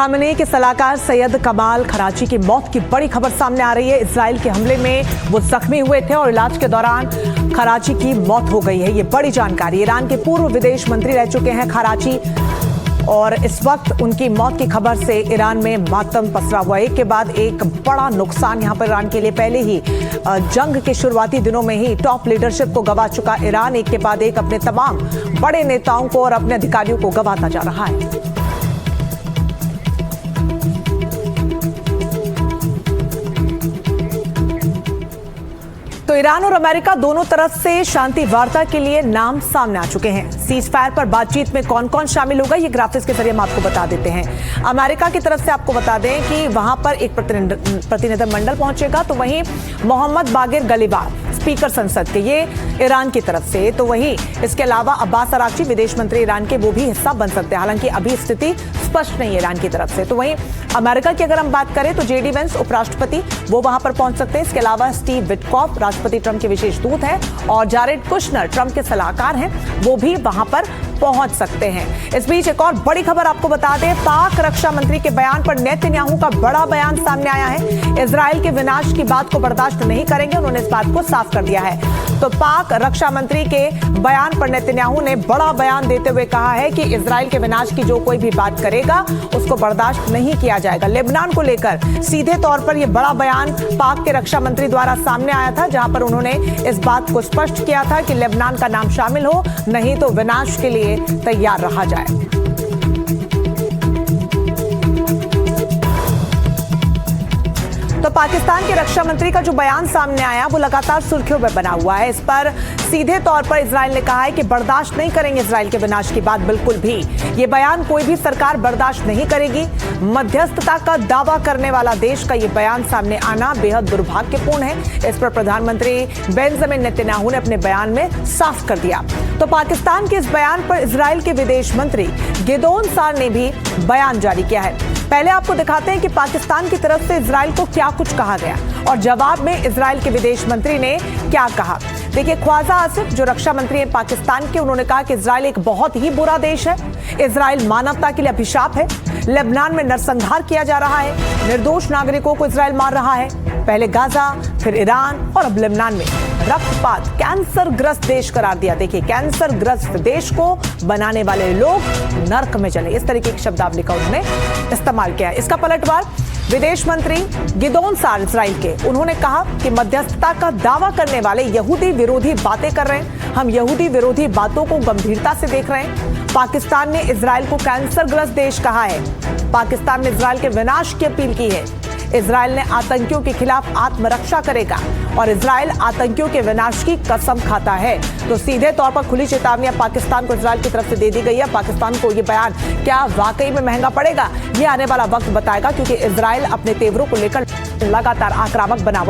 Khamenei के सलाहकार सैयद कमाल खराची की मौत की बड़ी खबर सामने आ रही है। इजराइल के हमले में वो जख्मी हुए थे और इलाज के दौरान खराची की मौत हो गई है। ये बड़ी जानकारी। ईरान के पूर्व विदेश मंत्री रह चुके हैं खराची और इस वक्त उनकी मौत की खबर से ईरान में मातम पसरा हुआ। एक के बाद एक बड़ा नुकसान यहाँ पर ईरान के लिए। पहले ही जंग के शुरुआती दिनों में ही टॉप लीडरशिप को गंवा चुका ईरान एक के बाद एक अपने तमाम बड़े नेताओं को और अपने अधिकारियों को गंवाता जा रहा है। तो ईरान और अमेरिका दोनों तरफ से शांति वार्ता के लिए नाम सामने आ चुके हैं। सीज फायर पर बातचीत में कौन कौन शामिल होगा, ये ग्राफिक्स के जरिए हम आपको बता देते हैं। अमेरिका की तरफ से आपको बता दें कि वहां पर एक प्रतिनिधिमंडल पहुंचेगा, तो वहीं मोहम्मद बागिर गलीबार स्पीकर संसद के, ये ईरान की तरफ से। तो वहीं इसके अलावा अब्बास अराक्ची विदेश मंत्री ईरान के, वो भी हिस्सा बन सकते हैं। हालांकि अभी स्थिति स्पष्ट नहीं है ईरान की तरफ से। तो वहीं अमेरिका की अगर हम बात करें तो जेडी वेंस उपराष्ट्रपति, वो वहां पर पहुंच सकते हैं। इसके अलावा स्टीव विटकॉफ राष्ट्रपति ट्रंप के विशेष दूत हैं और जारेड कुशनर ट्रंप के सलाहकार हैं, वो भी वहां पर पहुंच सकते हैं। इस बीच एक और बड़ी खबर आपको बता दें, पाक रक्षा मंत्री के बयान पर नेतन्याहू का बड़ा बयान सामने आया है। इजराइल के विनाश की बात को बर्दाश्त नहीं करेंगे, उन्होंने इस बात को साफ कर दिया है। तो पाक रक्षा मंत्री के बयान पर नेतन्याहू ने बड़ा बयान देते हुए कहा है कि इजराइल के विनाश की जो कोई भी बात करेगा उसको बर्दाश्त नहीं किया जाएगा। लेबनान को लेकर सीधे तौर पर यह बड़ा बयान पाक के रक्षा मंत्री द्वारा सामने आया था, जहां पर उन्होंने इस बात को स्पष्ट किया था कि लेबनान का नाम शामिल हो, नहीं तो विनाश के लिए तैयार रहा जाए। तो पाकिस्तान के रक्षा मंत्री का जो बयान सामने आया वो लगातार सुर्खियों में बना हुआ है। इस पर सीधे तौर पर इजराइल ने कहा है कि बर्दाश्त नहीं करेंगे इजराइल के विनाश की बात, बिल्कुल भी। ये बयान कोई भी सरकार बर्दाश्त नहीं करेगी। मध्यस्थता का दावा करने वाला देश का ये बयान सामने आना बेहद दुर्भाग्यपूर्ण है। इस पर प्रधानमंत्री बेंजामिन नेतन्याहू ने अपने बयान में साफ कर दिया। तो पाकिस्तान के इस बयान पर इजराइल के विदेश मंत्री गिदोन सार ने भी बयान जारी किया है। पहले आपको दिखाते हैं कि पाकिस्तान की तरफ से इजराइल को क्या कुछ कहा गया और जवाब में इजराइल के विदेश मंत्री ने क्या कहा। देखिए, ख्वाजा आसिफ जो रक्षा मंत्री हैं पाकिस्तान के, उन्होंने कहा कि इजराइल एक बहुत ही बुरा देश है। इजराइल मानवता के लिए अभिशाप है। लेबनान में नरसंहार किया जा रहा है, निर्दोष नागरिकों को इजराइल मार रहा है। पहले गाजा, फिर ईरान और अब लेबनान में रक्तपात कैंसर ग्रस्त देश करार दिया। देखिए, कैंसर ग्रस्त देश को बनाने वाले लोग नर्क में चले, इस तरीके की शब्दावली का उन्होंने इस्तेमाल किया। इसका पलटवार विदेश मंत्री गिदोन सार इजराइल के, उन्होंने कहा कि मध्यस्थता का दावा करने वाले यहूदी विरोधी बातें कर रहे हैं। हम यहूदी विरोधी बातों को गंभीरता से देख रहे हैं। पाकिस्तान ने इजराइल को कैंसरग्रस्त देश कहा है। पाकिस्तान ने इजराइल के विनाश की अपील की है। इजराइल ने आतंकियों के खिलाफ आत्मरक्षा करेगा और इजराइल आतंकियों के विनाश की कसम खाता है। तो सीधे तौर पर खुली चेतावनी पाकिस्तान को इजराइल की तरफ से दे दी गई है। पाकिस्तान को ये बयान क्या वाकई में महंगा पड़ेगा, ये आने वाला वक्त बताएगा, क्योंकि इजराइल अपने तेवरों को लेकर लगातार आक्रामक बना हुआ है।